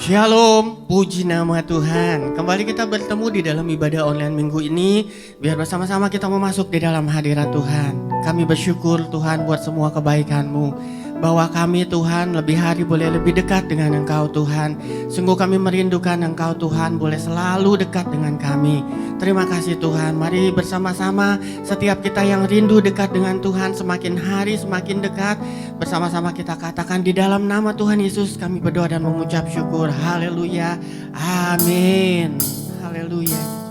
Shalom, puji nama Tuhan. Kembali kita bertemu di dalam ibadah online minggu ini. Biar bersama-sama kita masuk di dalam hadirat Tuhan. Kami bersyukur Tuhan buat semua kebaikan-Mu. Bahwa kami Tuhan lebih hari boleh lebih dekat dengan Engkau Tuhan. Sungguh kami merindukan Engkau Tuhan boleh selalu dekat dengan kami. Terima kasih Tuhan. Mari bersama-sama setiap kita yang rindu dekat dengan Tuhan semakin hari semakin dekat. Bersama-sama kita katakan di dalam nama Tuhan Yesus kami berdoa dan mengucap syukur. Haleluya. Amin. Haleluya.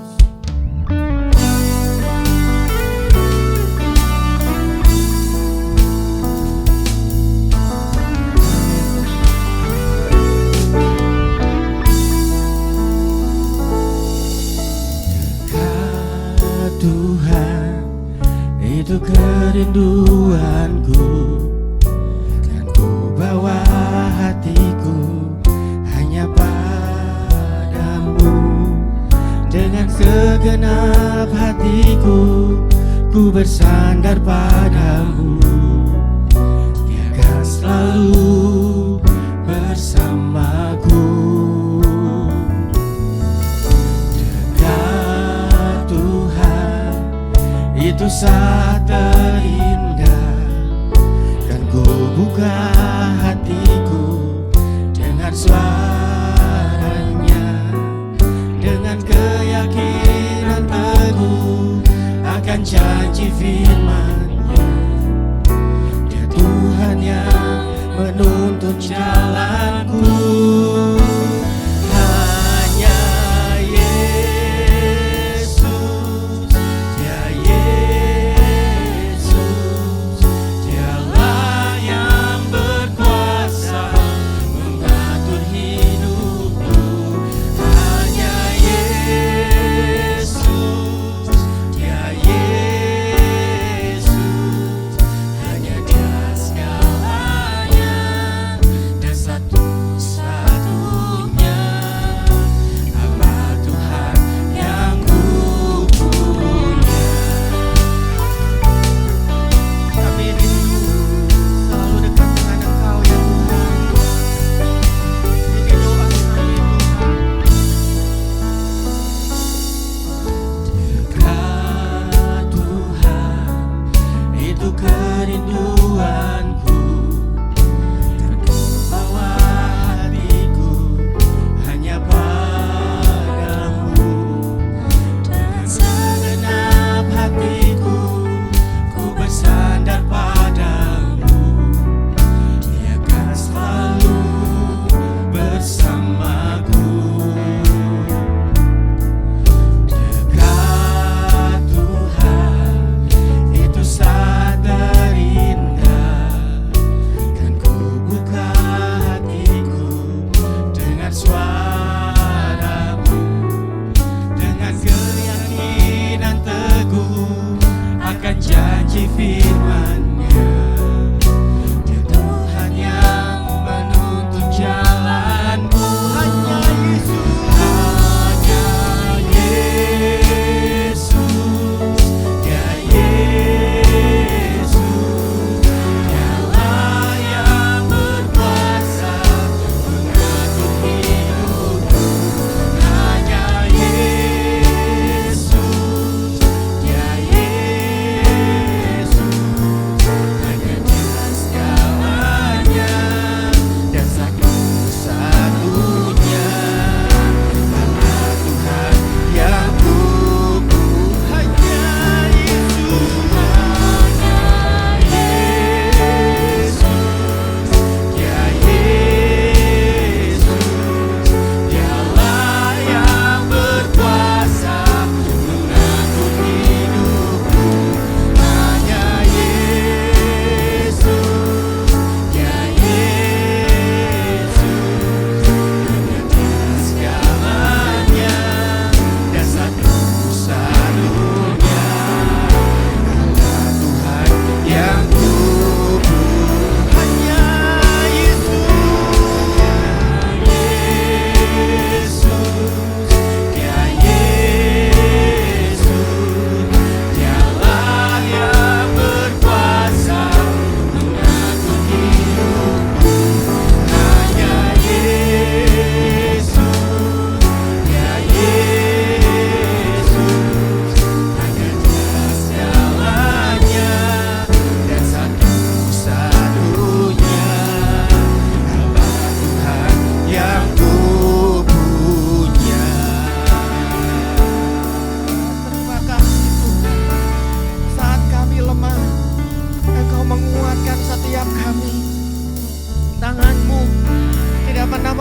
Tuhan, itu kerinduanku, kan ku bawa hatiku hanya padamu. Dengan segenap hatiku, ku bersandar padamu. Dia akan selalu bersamaku. Itu saat terindah, kan ku buka hatiku dengan suaranya, dengan keyakinan teguh akan janji firman-Nya. Dia Tuhan yang menuntun jalanku.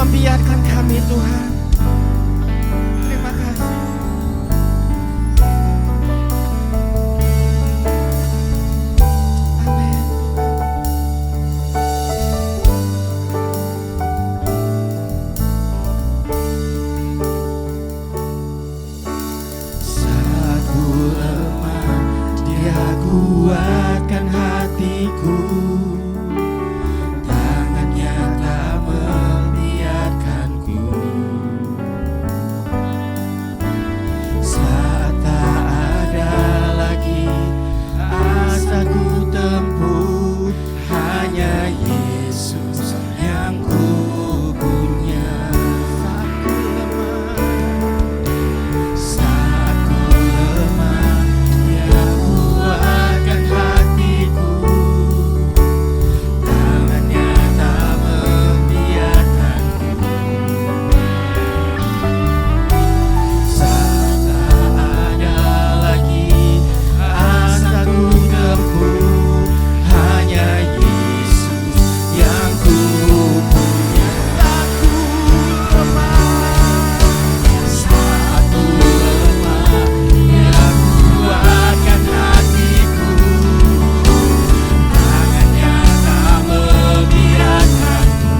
membiarkan kami Tuhan. Terima kasih. Amin. Saat ku lemah, Dia kuatkan hatiku. Tangannya tak membiarkanku. Saat tak ada lagi asa ku tempuh, hanya Yesus yang ku punya. Saat ku lemah, Dia kuatkan hatiku. Tangannya tak membiarkanku. Saat tak ada lagi asa ku tempuh, hanya Yesus yang ku punya. Saat ku lemah, saat ku lemah, Dia kuatkan hatiku. Tangannya tak membiarkanku.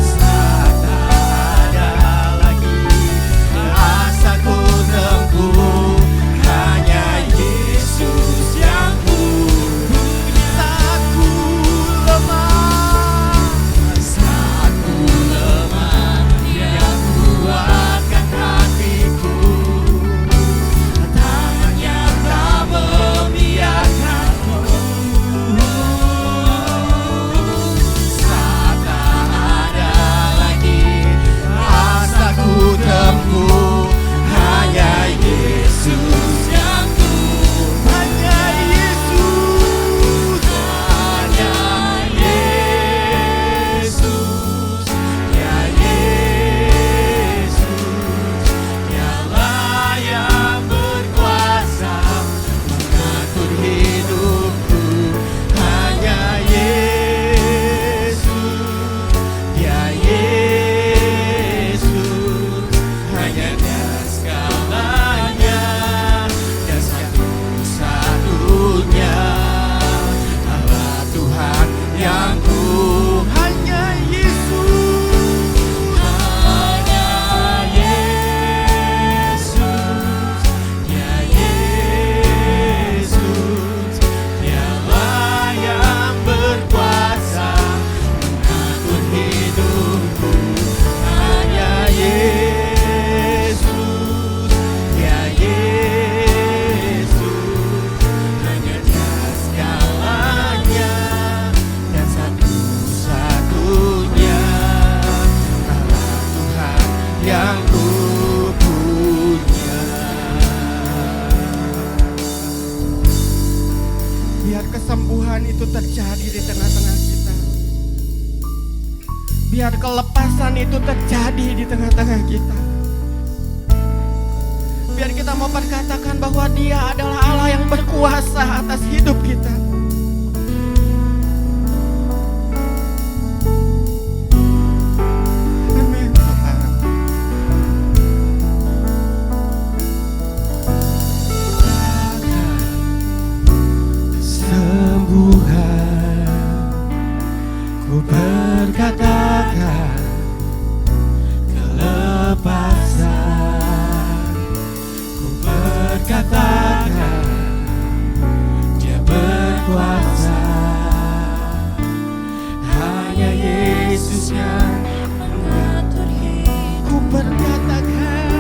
Saat tak ada lagi asa ku tempuh, hanya Yesus yang ku punya. Saat ku lemah, saat ku lemah, Dia kuatkan hatiku. Tangannya tak membiarkanku. Saat tak ada lagi asa ku tempuh, hanya Yesus yang ku. Hanya Yesus, hanya Yesus, ya Yesus, Dialah yang berkuasa mengatur hidupku. Hanya Yesus, Dia Yesus, hanya Dia segalanya dan satu-satunya Allah Tuhan yang ku. Hanya Yesus, hanya Yesus, Dia Yesus, Dialah yang berkuasa mengatur hidupku. Hanya Yesus, Dia Yesus, hanya Dia segalanya dan satu-satunya Allah Tuhan yang ku punya. Biar kesembuhan itu terjadi di tengah-tengah kita. Biar kelepasan itu terjadi di tengah-tengah kita. Biar kita mau perkatakan bahwa Dia adalah Allah yang berkuasa atas hidup kita. Amin Tuhan. Kesembuhan ku berkatakan, kelepasan ku berkatakan, Dia berkuasa. Hanya Yesus yang mengatur hidup. Ku berkatakan,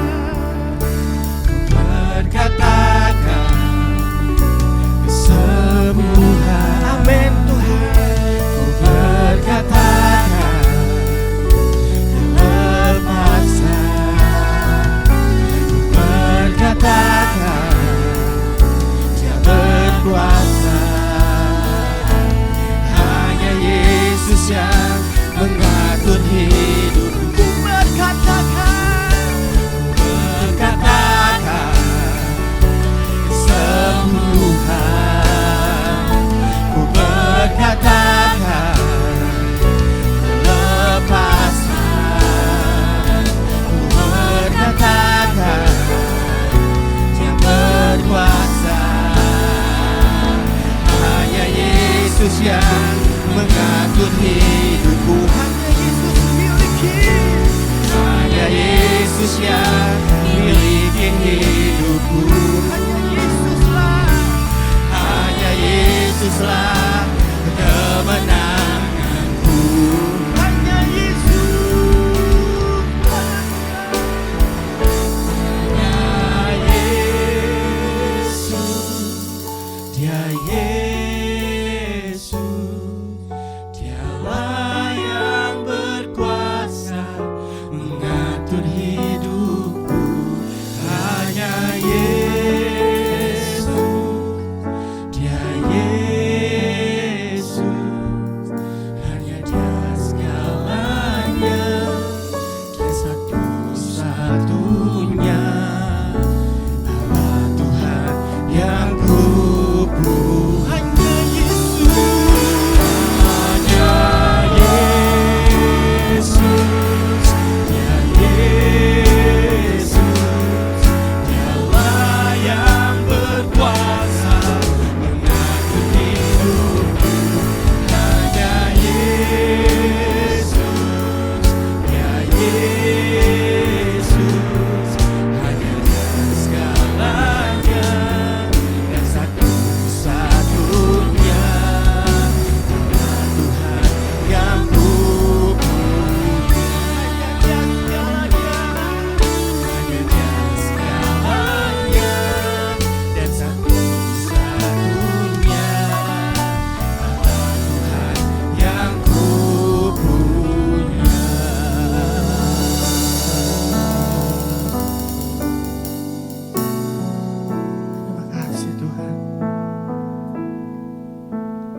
kesembuhan. Amin Tuhan. Ku berkatakan, Yesus yang miliki hidupku. Hanya Yesuslah kemenanganku. Hanya Yesus. Hanya Yesus. Dia Yesus. Dialah yang berkuasa mengatur hidupku. Hanya Yesus. Dia Yesus. Hanya Dia segalanya. Dia satu-satunya Allah Tuhan yang kupuji. Hanya Yesus. Hanya Yesus. Dia Yesus. Dialah yang berkuasa mengatur hidupku. Hanya Yesus. Dia Yesus. Hanya Dia segalanya dan satu-satunya Allah Tuhan yang kupuji. Hanya Dia segalanya dan satu-satunya Allah Tuhan yang kupunya. Terima kasih Tuhan.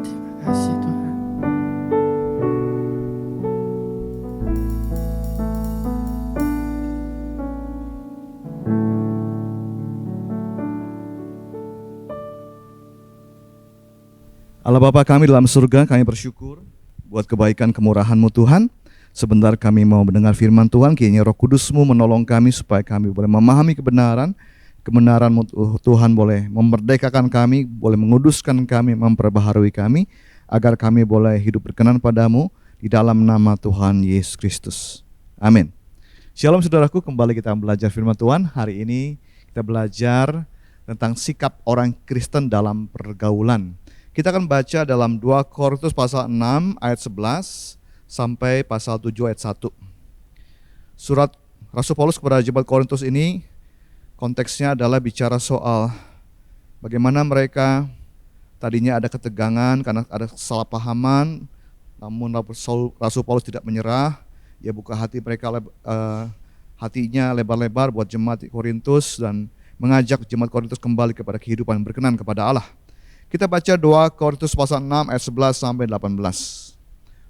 Terima kasih Tuhan. Allah Bapa kami dalam surga, kami bersyukur buat kebaikan kemurahan-Mu Tuhan. Sebentar kami mau mendengar firman Tuhan, kiranya Roh Kudus-Mu menolong kami supaya kami boleh memahami kebenaran. Kebenaran-Mu Tuhan boleh memerdekakan kami, boleh menguduskan kami, memperbaharui kami, agar kami boleh hidup berkenan padamu di dalam nama Tuhan Yesus Kristus. Amin. Shalom saudaraku, kembali kita belajar firman Tuhan. Hari ini kita belajar tentang sikap orang Kristen dalam pergaulan. Kita akan baca dalam 2 Korintus pasal 6 ayat 11 sampai pasal 7 ayat 1. Surat Rasul Paulus kepada jemaat Korintus ini konteksnya adalah bicara soal bagaimana mereka tadinya ada ketegangan karena ada kesalahpahaman, namun Rasul Paulus tidak menyerah. Dia buka hati mereka, hatinya lebar-lebar buat jemaat Korintus dan mengajak jemaat Korintus kembali kepada kehidupan yang berkenan kepada Allah. Kita baca 2 Korintus pasal 6 ayat 11 sampai 18.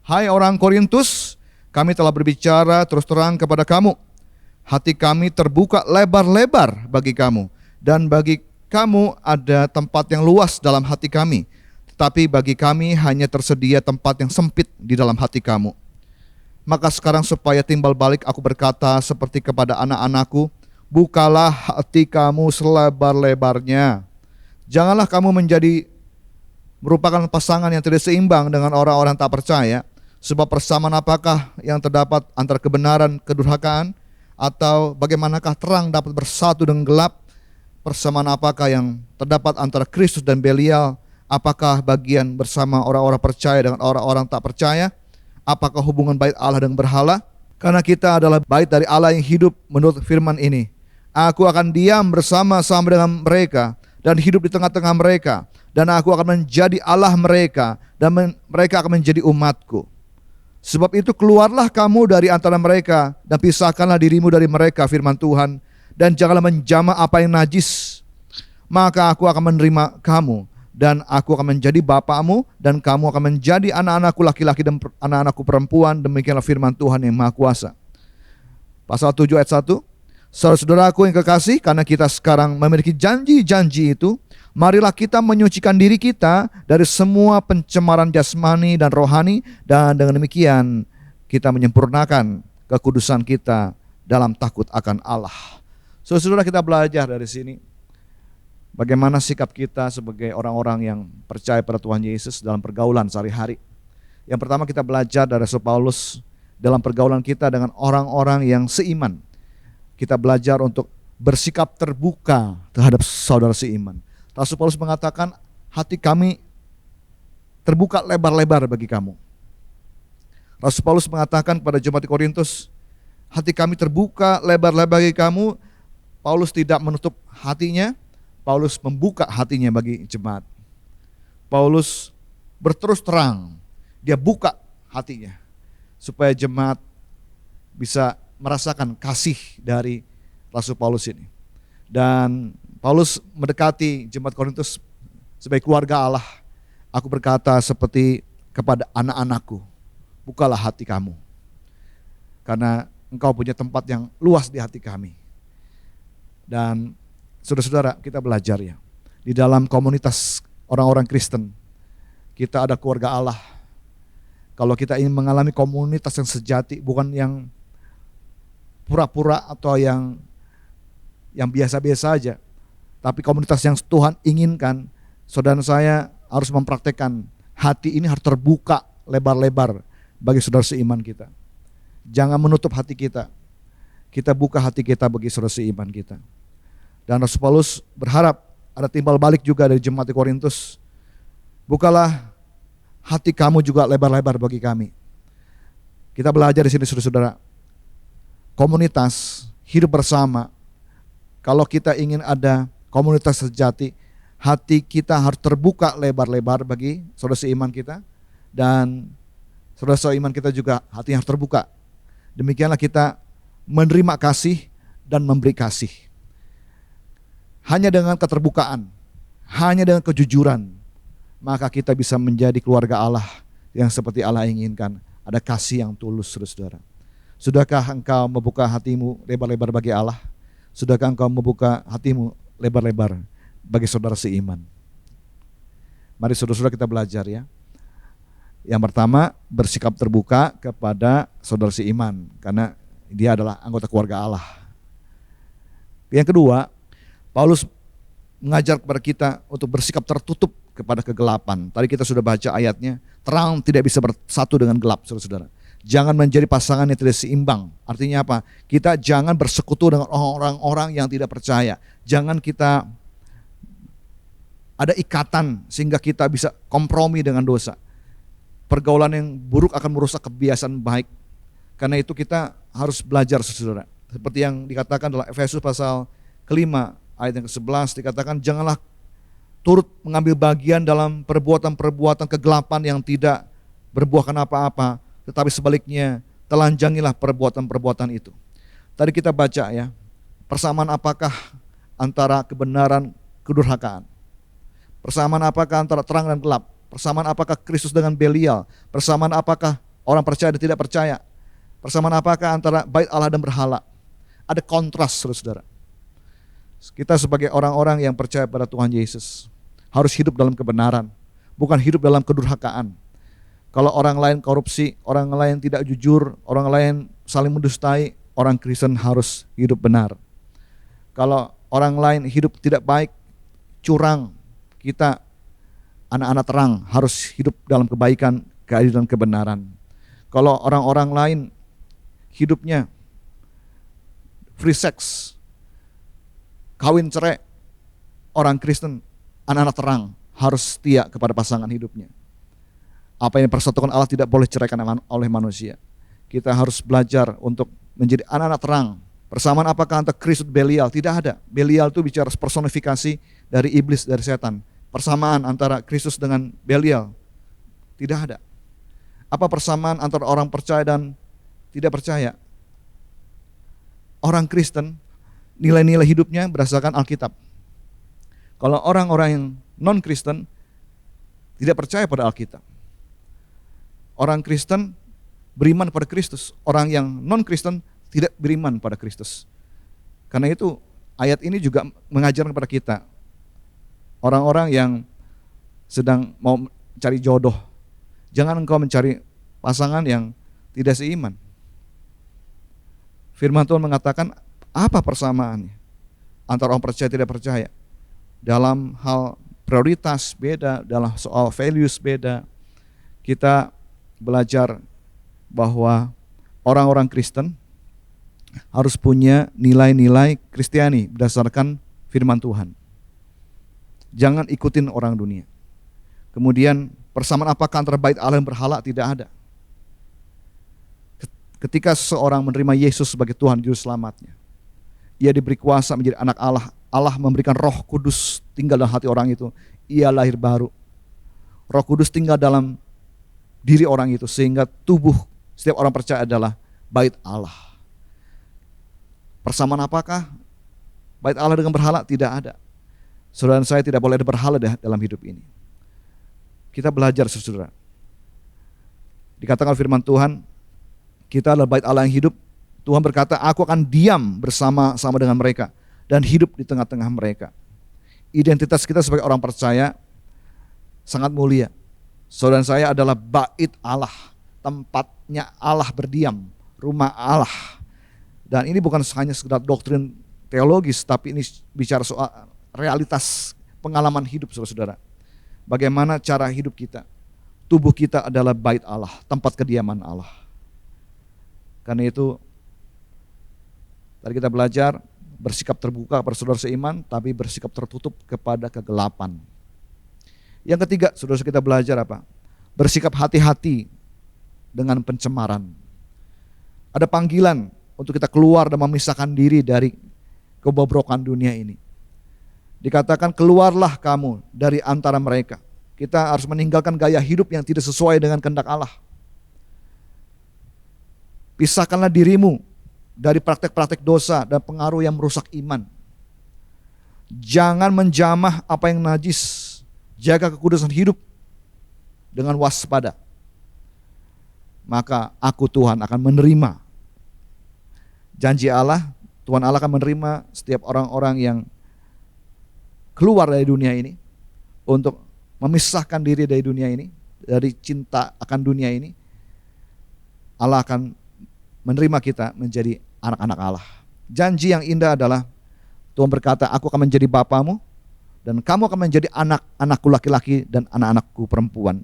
Hai orang Korintus, kami telah berbicara terus terang kepada kamu. Hati kami terbuka lebar-lebar bagi kamu, dan bagi kamu ada tempat yang luas dalam hati kami. Tetapi bagi kami hanya tersedia tempat yang sempit di dalam hati kamu. Maka sekarang supaya timbal balik aku berkata seperti kepada anak-anakku, bukalah hati kamu selebar-lebarnya. Janganlah kamu merupakan pasangan yang tidak seimbang dengan orang-orang tak percaya. Sebab persamaan apakah yang terdapat antara kebenaran kedurhakaan? Atau bagaimanakah terang dapat bersatu dengan gelap? Persamaan apakah yang terdapat antara Kristus dan Belial? Apakah bagian bersama orang-orang percaya dengan orang-orang tak percaya? Apakah hubungan bait Allah dengan berhala? Karena kita adalah bait dari Allah yang hidup menurut firman ini. Aku akan diam bersama-sama dengan mereka dan hidup di tengah-tengah mereka, dan aku akan menjadi Allah mereka, dan mereka akan menjadi umatku. Sebab itu keluarlah kamu dari antara mereka, dan pisahkanlah dirimu dari mereka, firman Tuhan, dan janganlah menjamah apa yang najis. Maka aku akan menerima kamu, dan aku akan menjadi bapamu, dan kamu akan menjadi anak-anakku laki-laki dan anak-anakku perempuan. Demikianlah firman Tuhan yang Maha Kuasa. Pasal 7 ayat 1. Saudara-saudaraku yang kekasih, karena kita sekarang memiliki janji-janji itu, marilah kita menyucikan diri kita dari semua pencemaran jasmani dan rohani, dan dengan demikian kita menyempurnakan kekudusan kita dalam takut akan Allah. Saudara-saudara, kita belajar dari sini bagaimana sikap kita sebagai orang-orang yang percaya pada Tuhan Yesus dalam pergaulan sehari-hari. Yang pertama, kita belajar dari Rasul Paulus dalam pergaulan kita dengan orang-orang yang seiman. kita belajar untuk bersikap terbuka terhadap saudara seiman. Rasul Paulus mengatakan, hati kami terbuka lebar-lebar bagi kamu. Rasul Paulus mengatakan kepada jemaat di Korintus, hati kami terbuka lebar-lebar bagi kamu. Paulus tidak menutup hatinya, Paulus membuka hatinya bagi jemaat. Paulus berterus terang, dia buka hatinya supaya jemaat bisa merasakan kasih dari Rasul Paulus ini. Dan Paulus mendekati jemaat Korintus sebagai keluarga Allah. Aku berkata seperti kepada anak-anakku, bukalah hati kamu, karena engkau punya tempat yang luas di hati kami. Dan saudara-saudara, kita belajar ya, di dalam komunitas orang-orang Kristen, kita ada keluarga Allah. Kalau kita ingin mengalami komunitas yang sejati, bukan yang pura-pura atau yang biasa-biasa aja, tapi komunitas yang Tuhan inginkan, saudara saya harus mempraktekkan hati ini harus terbuka lebar-lebar bagi saudara seiman kita. Jangan menutup hati kita. Kita buka hati kita bagi saudara seiman kita. Dan Rasul Paulus berharap ada timbal balik juga dari jemaat di Korintus. Bukalah hati kamu juga lebar-lebar bagi kami. Kita belajar di sini saudara-saudara. Komunitas hidup bersama. Kalau kita ingin ada komunitas sejati, hati kita harus terbuka lebar-lebar bagi saudara seiman kita, dan saudara seiman kita juga hatinya harus terbuka. Demikianlah kita menerima kasih dan memberi kasih. Hanya dengan keterbukaan, hanya dengan kejujuran, maka kita bisa menjadi keluarga Allah yang seperti Allah inginkan. Ada kasih yang tulus, saudara-saudara. Sudahkah engkau membuka hatimu lebar-lebar bagi Allah? Sudahkah engkau membuka hatimu lebar-lebar bagi saudara seiman? Mari saudara-saudara kita belajar ya. Yang pertama, bersikap terbuka kepada saudara seiman, karena dia adalah anggota keluarga Allah. Yang kedua, Paulus mengajar kepada kita untuk bersikap tertutup kepada kegelapan. Tadi kita sudah baca ayatnya, terang tidak bisa bersatu dengan gelap, saudara-saudara. Jangan menjadi pasangan yang tidak seimbang. Artinya apa? Kita jangan bersekutu dengan orang-orang yang tidak percaya. Jangan kita ada ikatan sehingga kita bisa kompromi dengan dosa. Pergaulan yang buruk akan merusak kebiasaan baik. Karena itu kita harus belajar, saudara. Seperti yang dikatakan dalam Efesus pasal kelima ayat yang ke-11, dikatakan janganlah turut mengambil bagian dalam perbuatan-perbuatan kegelapan yang tidak berbuahkan apa-apa, tetapi sebaliknya telanjangilah perbuatan-perbuatan itu. Tadi kita baca ya, persamaan apakah antara kebenaran kedurhakaan? Persamaan apakah antara terang dan gelap? Persamaan apakah Kristus dengan Belial? Persamaan apakah orang percaya dan tidak percaya? Persamaan apakah antara bait Allah dan berhala? Ada kontras, saudara-saudara. Kita sebagai orang-orang yang percaya pada Tuhan Yesus harus hidup dalam kebenaran, bukan hidup dalam kedurhakaan. Kalau orang lain korupsi, orang lain tidak jujur, orang lain saling mendustai, orang Kristen harus hidup benar. Kalau orang lain hidup tidak baik, curang, kita anak-anak terang harus hidup dalam kebaikan, keadilan, kebenaran. Kalau orang-orang lain hidupnya free sex, kawin cerai, orang Kristen, anak-anak terang harus setia kepada pasangan hidupnya. Apa yang dipersatukan Allah tidak boleh ceraikan oleh manusia. Kita harus belajar untuk menjadi anak-anak terang. Persamaan apakah antara Kristus Belial? Tidak ada. Belial itu bicara personifikasi dari iblis, dari setan. Persamaan antara Kristus dengan Belial? Tidak ada. Apa persamaan antara orang percaya dan tidak percaya? Orang Kristen, nilai-nilai hidupnya berdasarkan Alkitab. Kalau orang-orang yang non-Kristen tidak percaya pada Alkitab. Orang Kristen beriman pada Kristus, orang yang non-Kristen tidak beriman pada Kristus. Karena itu ayat ini juga mengajarkan kepada kita, orang-orang yang sedang mau cari jodoh, jangan engkau mencari pasangan yang tidak seiman. Firman Tuhan mengatakan, apa persamaannya antara orang percaya tidak percaya? Dalam hal prioritas beda, dalam soal values beda. Kita belajar bahwa orang-orang Kristen harus punya nilai-nilai Kristiani berdasarkan firman Tuhan. Jangan ikutin orang dunia. Kemudian persamaan apakah antara bait Allah dan berhala? Tidak ada. Ketika seseorang menerima Yesus sebagai Tuhan Juru Selamatnya, ia diberi kuasa menjadi anak Allah. Allah memberikan Roh Kudus tinggal dalam hati orang itu. Ia lahir baru. Roh Kudus tinggal dalam diri orang itu sehingga tubuh setiap orang percaya adalah bait Allah. Persamaan apakah bait Allah dengan berhala? Tidak ada. Saudara dan saya tidak boleh ada berhala dalam hidup ini. Kita belajar, saudara. Dikatakan firman Tuhan, kita adalah bait Allah yang hidup. Tuhan berkata, aku akan diam bersama-sama dengan mereka dan hidup di tengah-tengah mereka. Identitas kita sebagai orang percaya sangat mulia. Saudara dan saya adalah bait Allah, tempatnya Allah berdiam, rumah Allah. Dan ini bukan hanya sekedar doktrin teologis, tapi ini bicara soal realitas pengalaman hidup saudara-saudara. Bagaimana cara hidup kita. Tubuh kita adalah bait Allah, tempat kediaman Allah. Karena itu tadi kita belajar bersikap terbuka kepada saudara seiman, tapi bersikap tertutup kepada kegelapan. Yang ketiga, saudara kita belajar apa? Bersikap hati-hati dengan pencemaran. Ada panggilan untuk kita keluar dan memisahkan diri dari kebobrokan dunia ini. Dikatakan keluarlah kamu dari antara mereka. Kita harus meninggalkan gaya hidup yang tidak sesuai dengan kehendak Allah. Pisahkanlah dirimu dari praktek-praktek dosa dan pengaruh yang merusak iman. Jangan menjamah apa yang najis. Jaga kekudusan hidup dengan waspada. Maka aku Tuhan akan menerima janji Allah. Tuhan Allah akan menerima setiap orang-orang yang keluar dari dunia ini untuk memisahkan diri dari dunia ini, dari cinta akan dunia ini. Allah akan menerima kita menjadi anak-anak Allah. Janji yang indah adalah Tuhan berkata, aku akan menjadi bapamu dan kamu akan menjadi anak-anakku laki-laki dan anak-anakku perempuan.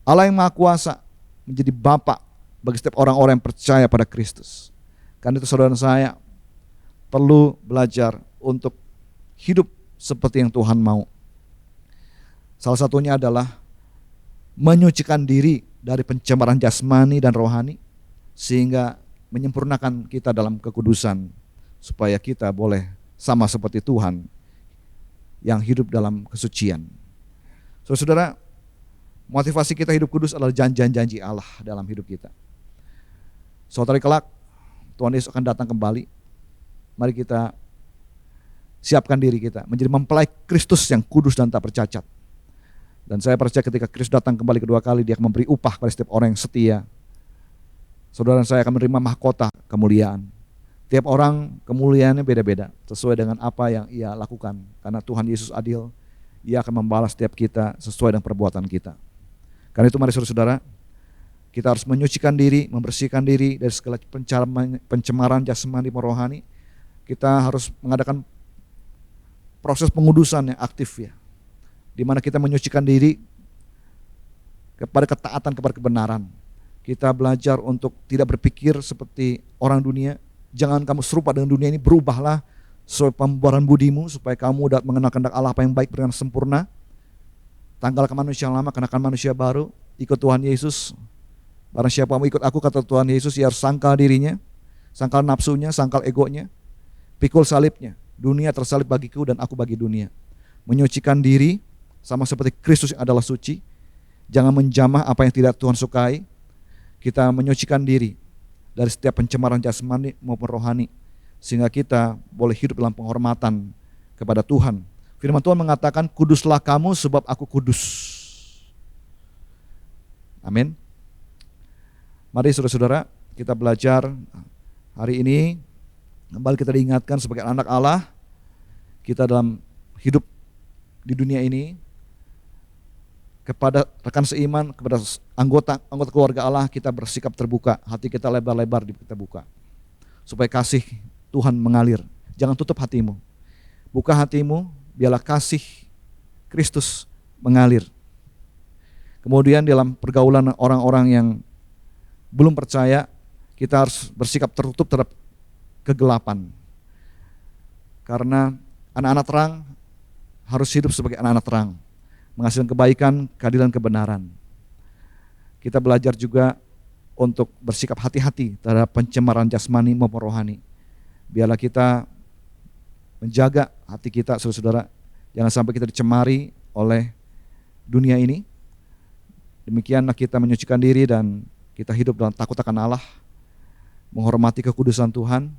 Allah yang Maha Kuasa menjadi Bapa bagi setiap orang-orang yang percaya pada Kristus. Karena itu saudara saya perlu belajar untuk hidup seperti yang Tuhan mau. Salah satunya adalah menyucikan diri dari pencemaran jasmani dan rohani, sehingga menyempurnakan kita dalam kekudusan, supaya kita boleh sama seperti Tuhan yang hidup dalam kesucian. Saudara-saudara, motivasi kita hidup kudus adalah janji-janji Allah dalam hidup kita. Suatu hari kelak Tuhan Yesus akan datang kembali. Mari kita siapkan diri kita menjadi mempelai Kristus yang kudus dan tak bercacat. Dan saya percaya ketika Kristus datang kembali kedua kali, Dia akan memberi upah pada setiap orang yang setia. Saudara dan saya akan menerima mahkota kemuliaan. Tiap orang kemuliaannya beda-beda sesuai dengan apa yang ia lakukan. Karena Tuhan Yesus adil, Ia akan membalas setiap kita sesuai dengan perbuatan kita. Karena itu mari saudara-saudara, kita harus menyucikan diri, membersihkan diri dari segala pencemaran jasmani dan rohani. Kita harus mengadakan proses pengudusan yang aktif ya, di mana kita menyucikan diri kepada ketaatan kepada kebenaran. Kita belajar untuk tidak berpikir seperti orang dunia. Jangan kamu serupa dengan dunia ini, berubahlah sesuai pembuaran budimu supaya kamu dapat mengenal kehendak Allah apa yang baik dan sempurna. Tanggalkan manusia lama, kenakan manusia baru, ikut Tuhan Yesus. Barang siapa mau ikut aku, kata Tuhan Yesus, ia harus sangkal dirinya, sangkal nafsunya, sangkal egonya, pikul salibnya. Dunia tersalib bagiku dan aku bagi dunia. Menyucikan diri sama seperti Kristus yang adalah suci. Jangan menjamah apa yang tidak Tuhan sukai. Kita menyucikan diri dari setiap pencemaran jasmani maupun rohani, sehingga kita boleh hidup dalam penghormatan kepada Tuhan. Firman Tuhan mengatakan, kuduslah kamu sebab aku kudus. Amin. Mari saudara-saudara, kita belajar hari ini. Kembali kita diingatkan sebagai anak Allah, kita dalam hidup di dunia ini, kepada rekan seiman, kepada anggota keluarga Allah, kita bersikap terbuka, hati kita lebar-lebar kita buka, supaya kasih Tuhan mengalir. Jangan tutup hatimu, buka hatimu, biarlah kasih Kristus mengalir. Kemudian dalam pergaulan orang-orang yang belum percaya, kita harus bersikap tertutup terhadap kegelapan. Karena anak-anak terang harus hidup sebagai anak-anak terang, menghasilkan kebaikan, keadilan, kebenaran. Kita belajar juga untuk bersikap hati-hati terhadap pencemaran jasmani maupun rohani. Biarlah kita menjaga hati kita, saudara-saudara, jangan sampai kita dicemari oleh dunia ini. Demikianlah kita menyucikan diri dan kita hidup dalam takut akan Allah, menghormati kekudusan Tuhan.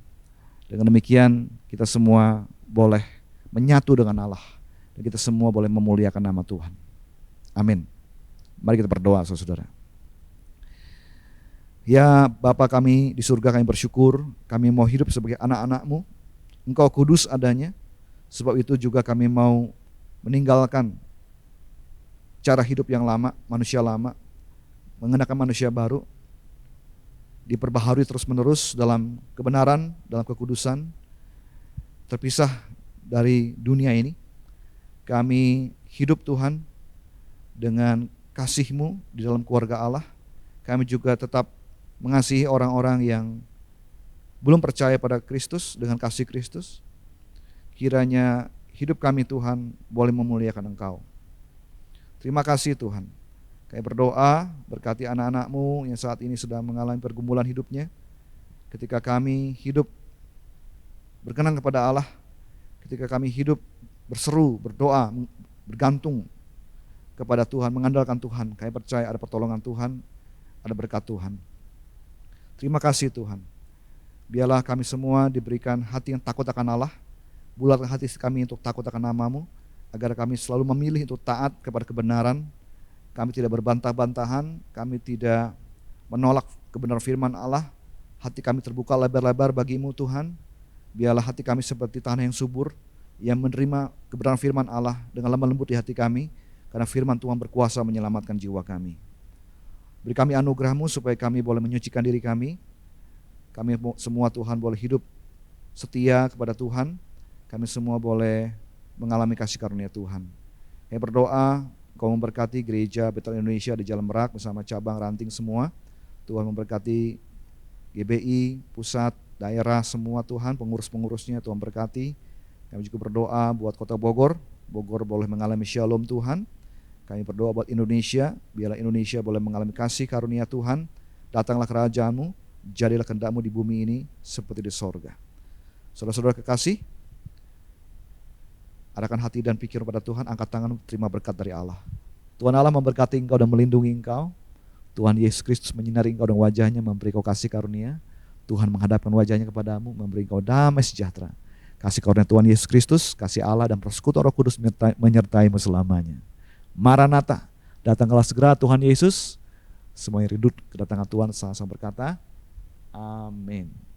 Dengan demikian kita semua boleh menyatu dengan Allah dan kita semua boleh memuliakan nama Tuhan. Amin. Mari kita berdoa, saudara-saudara. Ya Bapa kami di surga, kami bersyukur, kami mau hidup sebagai anak-anak-Mu. Engkau kudus adanya, sebab itu juga kami mau meninggalkan cara hidup yang lama, manusia lama, mengenakan manusia baru, diperbaharui terus-menerus dalam kebenaran, dalam kekudusan, terpisah dari dunia ini. Kami hidup Tuhan dengan kasih-Mu di dalam keluarga Allah. Kami juga tetap mengasihi orang-orang yang belum percaya pada Kristus dengan kasih Kristus. Kiranya hidup kami Tuhan boleh memuliakan Engkau. Terima kasih Tuhan. Kami berdoa berkati anak-anak-Mu yang saat ini sedang mengalami pergumulan hidupnya. Ketika kami hidup berkenan kepada Allah, ketika kami hidup berseru, berdoa, bergantung kepada Tuhan, mengandalkan Tuhan, kami percaya ada pertolongan Tuhan, ada berkat Tuhan. Terima kasih Tuhan. Biarlah kami semua diberikan hati yang takut akan Allah, bulatkan hati kami untuk takut akan nama-Mu, agar kami selalu memilih untuk taat kepada kebenaran. Kami tidak berbantah-bantahan, kami tidak menolak kebenaran firman Allah. Hati kami terbuka lebar-lebar bagi-Mu Tuhan. Biarlah hati kami seperti tanah yang subur, yang menerima kebenaran firman Allah dengan lemah lembut di hati kami, karena firman Tuhan berkuasa menyelamatkan jiwa kami. Beri kami anugerah-Mu supaya kami boleh menyucikan diri kami. Kami semua Tuhan boleh hidup setia kepada Tuhan. Kami semua boleh mengalami kasih karunia Tuhan. Kami berdoa Kau memberkati gereja Betel Indonesia di Jalan Merak bersama cabang ranting semua. Tuhan memberkati GBI, pusat, daerah semua Tuhan, pengurus-pengurusnya Tuhan berkati. Kami juga berdoa buat kota Bogor. Bogor boleh mengalami shalom Tuhan. Kami berdoa buat Indonesia, biarlah Indonesia boleh mengalami kasih karunia Tuhan. Datanglah kerajaan-Mu, jadilah kehendak-Mu di bumi ini seperti di sorga. Saudara-saudara kekasih, arahkan hati dan pikir pada Tuhan, angkat tangan, terima berkat dari Allah. Tuhan Allah memberkati engkau dan melindungi engkau. Tuhan Yesus Kristus menyinari engkau dan wajahnya memberi engkau kasih karunia. Tuhan menghadapkan wajahnya kepadamu, memberi engkau damai sejahtera. Kasih karunia Tuhan Yesus Kristus, kasih Allah dan persekutuan Roh Kudus menyertai-Mu selamanya. Maranatha, datanglah segera Tuhan Yesus. Semuanya rindu kedatangan Tuhan, sama-sama berkata, amin.